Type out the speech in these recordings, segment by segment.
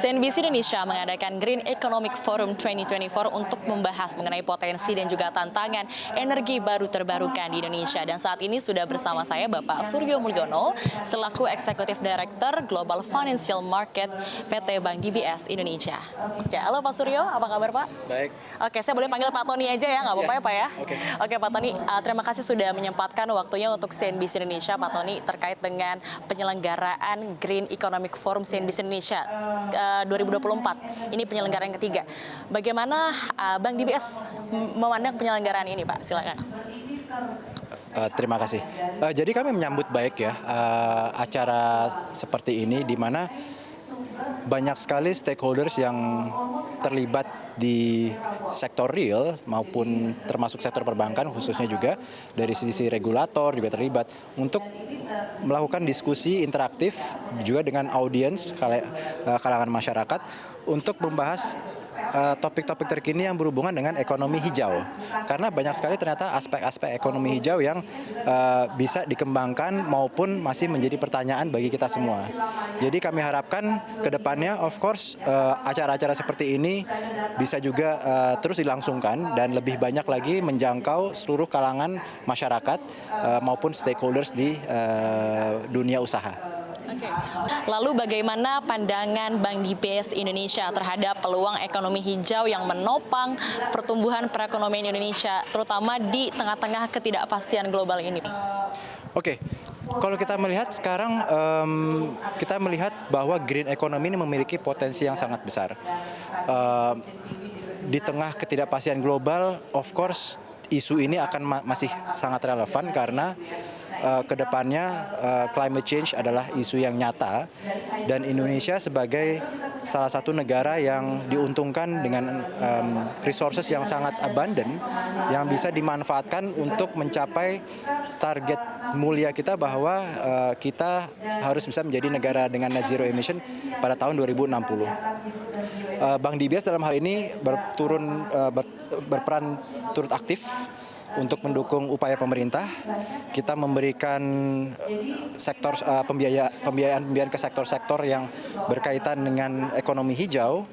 CNBC Indonesia mengadakan Green Economic Forum 2024 untuk membahas mengenai potensi dan juga tantangan energi baru terbarukan di Indonesia. Dan saat ini sudah bersama saya Bapak Suryo Mulyono, selaku Eksekutif Director Global Financial Market PT Bank DBS Indonesia. Ya, halo Pak Suryo, apa kabar Pak? Baik. Oke, saya boleh panggil Pak Tony aja ya, nggak apa-apa ya Pak ya? Oke. Oke Pak Tony, terima kasih sudah menyempatkan waktunya untuk CNBC Indonesia Pak Tony terkait dengan penyelenggaraan Green Economic Forum CNBC Indonesia 2024. Ini penyelenggaraan yang ketiga. Bagaimana Bank DBS memandang penyelenggaraan ini Pak? Silakan. Terima kasih. Jadi kami menyambut baik ya acara seperti ini, di mana banyak sekali stakeholders yang terlibat di sektor real maupun termasuk sektor perbankan, khususnya juga dari sisi regulator juga terlibat untuk melakukan diskusi interaktif juga dengan audiens kalangan masyarakat untuk membahas topik-topik terkini yang berhubungan dengan ekonomi hijau. Karena banyak sekali ternyata aspek-aspek ekonomi hijau yang bisa dikembangkan maupun masih menjadi pertanyaan bagi kita semua. Jadi kami harapkan ke depannya of course acara-acara seperti ini bisa juga terus dilangsungkan dan lebih banyak lagi menjangkau seluruh kalangan masyarakat maupun stakeholders di dunia usaha. Oke. Lalu bagaimana pandangan Bank DBS Indonesia terhadap peluang ekonomi hijau yang menopang pertumbuhan perekonomian Indonesia, terutama di tengah-tengah ketidakpastian global ini? Oke. Kalau kita melihat sekarang, kita melihat bahwa green economy ini memiliki potensi yang sangat besar. Di tengah ketidakpastian global, of course, isu ini akan masih sangat relevan karena kedepannya climate change adalah isu yang nyata dan Indonesia sebagai salah satu negara yang diuntungkan dengan resources yang sangat abundant yang bisa dimanfaatkan untuk mencapai target mulia kita bahwa kita harus bisa menjadi negara dengan net zero emission pada tahun 2060. Bank DBS dalam hal ini berperan turut aktif untuk mendukung upaya pemerintah. Kita memberikan sektor pembiayaan ke sektor-sektor yang berkaitan dengan ekonomi hijau.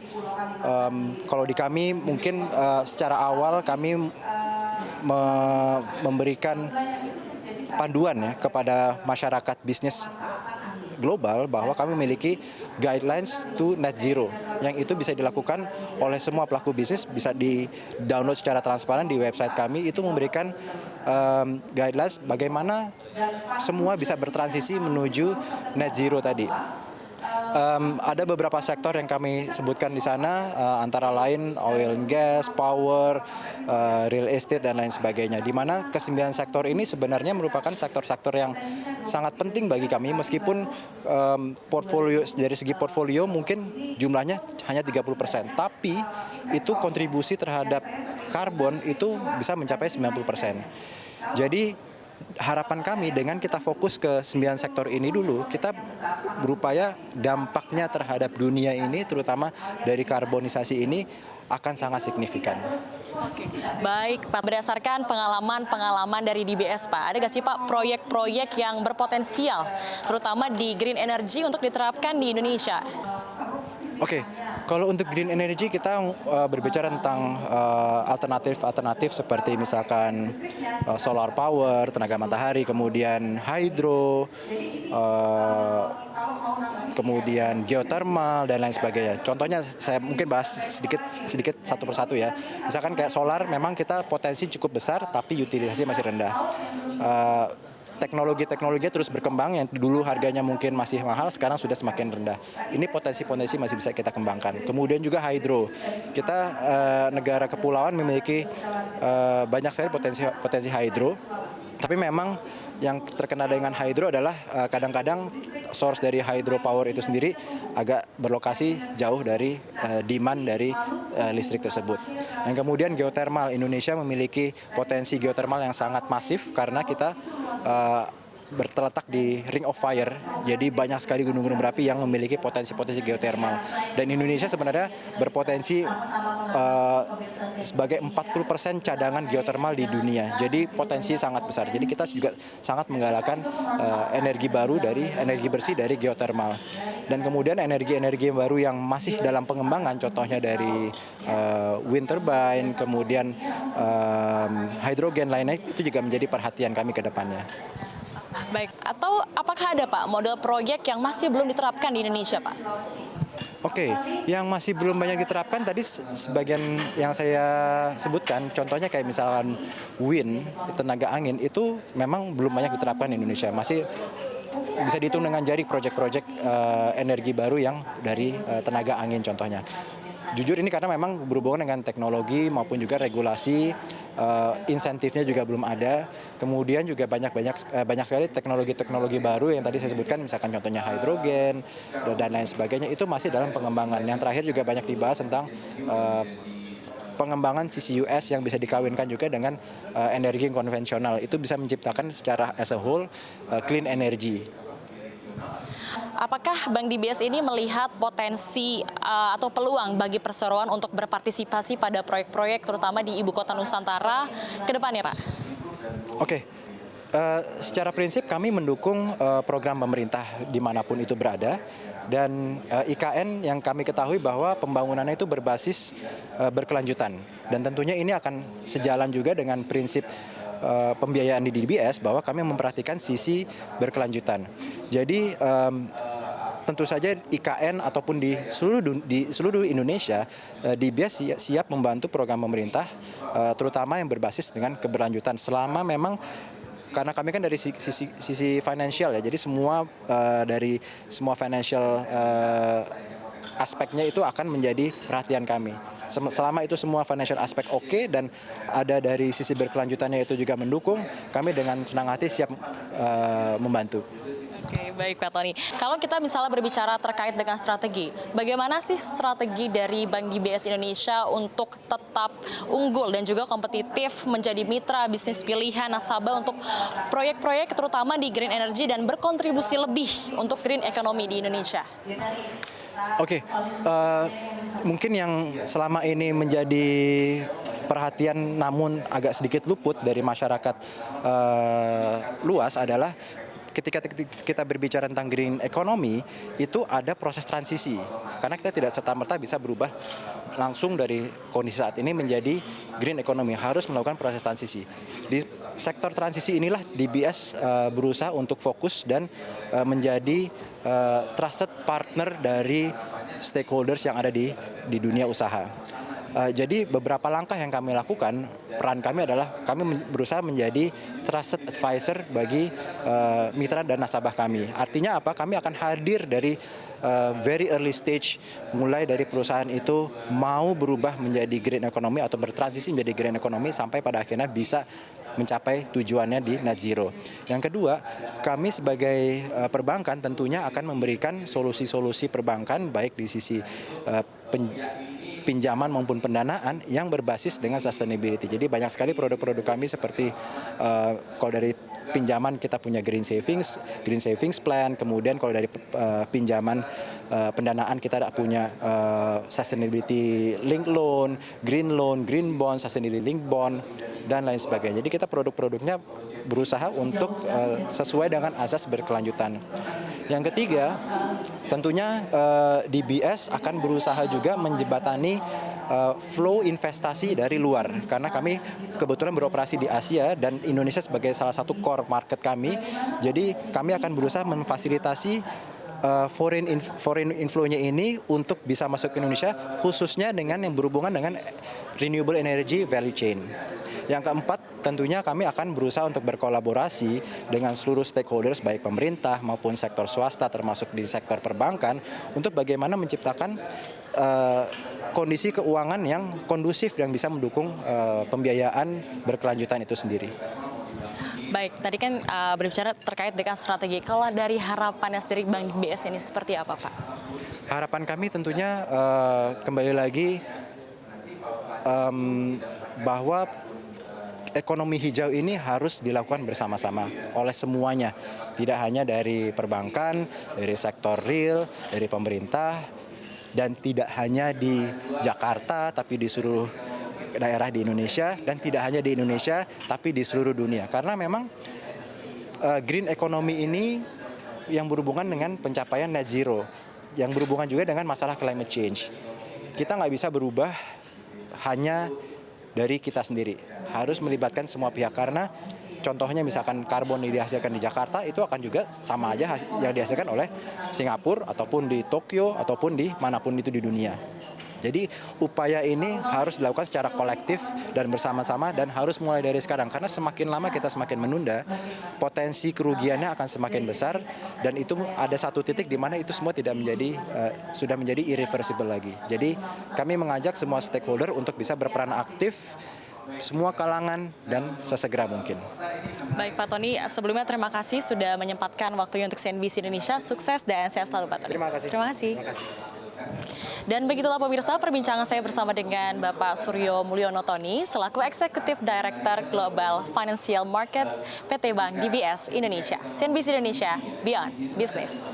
Kalau di kami mungkin secara awal kami memberikan panduan ya kepada masyarakat bisnis global bahwa kami memiliki guidelines to net zero yang itu bisa dilakukan oleh semua pelaku bisnis, bisa di-download secara transparan di website kami. Itu memberikan guidelines bagaimana semua bisa bertransisi menuju net zero tadi. Ada beberapa sektor yang kami sebutkan di sana, antara lain oil and gas, power, real estate dan lain sebagainya. Di mana ke-9 sektor ini sebenarnya merupakan sektor-sektor yang sangat penting bagi kami, meskipun portfolio dari segi portfolio mungkin jumlahnya hanya 30%, tapi itu kontribusi terhadap karbon itu bisa mencapai 90%. Jadi harapan kami dengan kita fokus ke 9 sektor ini dulu, kita berupaya dampaknya terhadap dunia ini, terutama dari karbonisasi ini, akan sangat signifikan. Oke. Baik Pak, berdasarkan pengalaman dari DBS Pak, ada nggak sih Pak proyek-proyek yang berpotensial, terutama di green energy untuk diterapkan di Indonesia? Oke, kalau untuk green energy kita berbicara tentang alternatif seperti misalkan solar power, tenaga matahari, kemudian hydro, kemudian geothermal dan lain sebagainya. Contohnya saya mungkin bahas sedikit satu persatu ya. Misalkan kayak solar, memang kita potensi cukup besar tapi utilisasi masih rendah. Teknologi terus berkembang, yang dulu harganya mungkin masih mahal, sekarang sudah semakin rendah. Ini potensi masih bisa kita kembangkan. Kemudian juga hydro. Kita negara kepulauan memiliki banyak sekali potensi hydro. Tapi memang yang terkena dengan hydro adalah kadang-kadang source dari hydropower itu sendiri agak berlokasi jauh dari demand dari listrik tersebut. Yang kemudian geothermal, Indonesia memiliki potensi geothermal yang sangat masif karena kita terletak di Ring of Fire, jadi banyak sekali gunung-gunung berapi yang memiliki potensi-potensi geothermal. Dan Indonesia sebenarnya berpotensi sebagai 40% cadangan geothermal di dunia, jadi potensi sangat besar. Jadi kita juga sangat menggalakkan energi bersih dari geothermal. Dan kemudian energi-energi baru yang masih dalam pengembangan, contohnya dari wind turbine, kemudian hidrogen lainnya, itu juga menjadi perhatian kami ke depannya. Baik, atau apakah ada Pak model proyek yang masih belum diterapkan di Indonesia Pak? Oke, yang masih belum banyak diterapkan tadi sebagian yang saya sebutkan, contohnya kayak misalkan wind, tenaga angin, itu memang belum banyak diterapkan di Indonesia. Masih bisa dihitung dengan jari proyek-proyek energi baru yang dari tenaga angin contohnya. Jujur ini karena memang berhubungan dengan teknologi maupun juga regulasi, insentifnya juga belum ada. Kemudian juga banyak sekali teknologi-teknologi baru yang tadi saya sebutkan, misalkan contohnya hidrogen dan lain sebagainya, itu masih dalam pengembangan. Yang terakhir juga banyak dibahas tentang pengembangan CCUS yang bisa dikawinkan juga dengan energi konvensional. Itu bisa menciptakan secara as a whole clean energy. Apakah Bank DBS ini melihat potensi atau peluang bagi perseroan untuk berpartisipasi pada proyek-proyek terutama di Ibu Kota Nusantara ke depannya, Pak? Oke, secara prinsip kami mendukung program pemerintah dimanapun itu berada, dan IKN yang kami ketahui bahwa pembangunannya itu berbasis berkelanjutan, dan tentunya ini akan sejalan juga dengan prinsip pembiayaan di DBS bahwa kami memperhatikan sisi berkelanjutan. Jadi tentu saja IKN ataupun di seluruh Indonesia, DBS siap membantu program pemerintah, terutama yang berbasis dengan keberlanjutan. Selama memang karena kami kan dari sisi financial ya, jadi dari semua financial aspeknya itu akan menjadi perhatian kami. Selama itu semua financial aspek oke dan ada dari sisi berkelanjutannya itu juga mendukung, kami dengan senang hati siap membantu. Oke, baik Pak Tony. Kalau kita misalnya berbicara terkait dengan strategi, bagaimana sih strategi dari Bank DBS Indonesia untuk tetap unggul dan juga kompetitif menjadi mitra bisnis pilihan nasabah untuk proyek-proyek terutama di green energy dan berkontribusi lebih untuk green economy di Indonesia? Oke, mungkin yang selama ini menjadi perhatian namun agak sedikit luput dari masyarakat luas adalah ketika kita berbicara tentang green economy, itu ada proses transisi. Karena kita tidak serta-merta bisa berubah langsung dari kondisi saat ini menjadi green economy, harus melakukan proses transisi. Di sektor transisi inilah DBS berusaha untuk fokus dan menjadi trusted partner dari stakeholders yang ada di dunia usaha. Jadi beberapa langkah yang kami lakukan, peran kami adalah kami berusaha menjadi trusted advisor bagi mitra dan nasabah kami. Artinya apa? Kami akan hadir dari very early stage, mulai dari perusahaan itu mau berubah menjadi green economy atau bertransisi menjadi green economy sampai pada akhirnya bisa mencapai tujuannya di net zero. Yang kedua, kami sebagai perbankan tentunya akan memberikan solusi-solusi perbankan baik di sisi pinjaman maupun pendanaan yang berbasis dengan sustainability. Jadi banyak sekali produk-produk kami seperti kalau dari pinjaman kita punya green savings plan, kemudian kalau dari pinjaman pendanaan kita punya sustainability link loan, green bond, sustainability link bond, dan lain sebagainya. Jadi kita produk-produknya berusaha untuk sesuai dengan asas berkelanjutan. Yang ketiga, tentunya DBS akan berusaha juga menjembatani flow investasi dari luar, karena kami kebetulan beroperasi di Asia dan Indonesia sebagai salah satu core market kami. Jadi kami akan berusaha memfasilitasi foreign inflow-nya ini untuk bisa masuk ke Indonesia, khususnya dengan yang berhubungan dengan renewable energy value chain. Yang keempat, tentunya kami akan berusaha untuk berkolaborasi dengan seluruh stakeholders baik pemerintah maupun sektor swasta termasuk di sektor perbankan untuk bagaimana menciptakan kondisi keuangan yang kondusif yang bisa mendukung pembiayaan berkelanjutan itu sendiri. Baik, tadi kan berbicara terkait dengan strategi. Kalau dari harapannya sendiri Bank DBS ini seperti apa, Pak? Harapan kami tentunya kembali lagi bahwa ekonomi hijau ini harus dilakukan bersama-sama oleh semuanya. Tidak hanya dari perbankan, dari sektor real, dari pemerintah, dan tidak hanya di Jakarta, tapi di seluruh daerah di Indonesia, dan tidak hanya di Indonesia, tapi di seluruh dunia. Karena memang green economy ini yang berhubungan dengan pencapaian net zero. yang berhubungan juga dengan masalah climate change. Kita nggak bisa berubah hanya dari kita sendiri, harus melibatkan semua pihak karena contohnya misalkan karbon yang dihasilkan di Jakarta itu akan juga sama aja yang dihasilkan oleh Singapura ataupun di Tokyo ataupun di manapun itu di dunia. Jadi upaya ini harus dilakukan secara kolektif dan bersama-sama dan harus mulai dari sekarang karena semakin lama kita semakin menunda, potensi kerugiannya akan semakin besar dan itu ada satu titik di mana itu semua tidak menjadi sudah menjadi irreversible lagi. Jadi kami mengajak semua stakeholder untuk bisa berperan aktif, semua kalangan dan sesegera mungkin. Baik Pak Tony, sebelumnya terima kasih sudah menyempatkan waktunya untuk CNBC Indonesia. Sukses dan sehat selalu Pak Tony. Terima kasih. Terima kasih. Terima kasih. Dan begitulah pemirsa perbincangan saya bersama dengan Bapak Suryo Mulyono Tony selaku Eksekutif Director Global Financial Markets PT Bank DBS Indonesia. CNBC Indonesia, Beyond Business.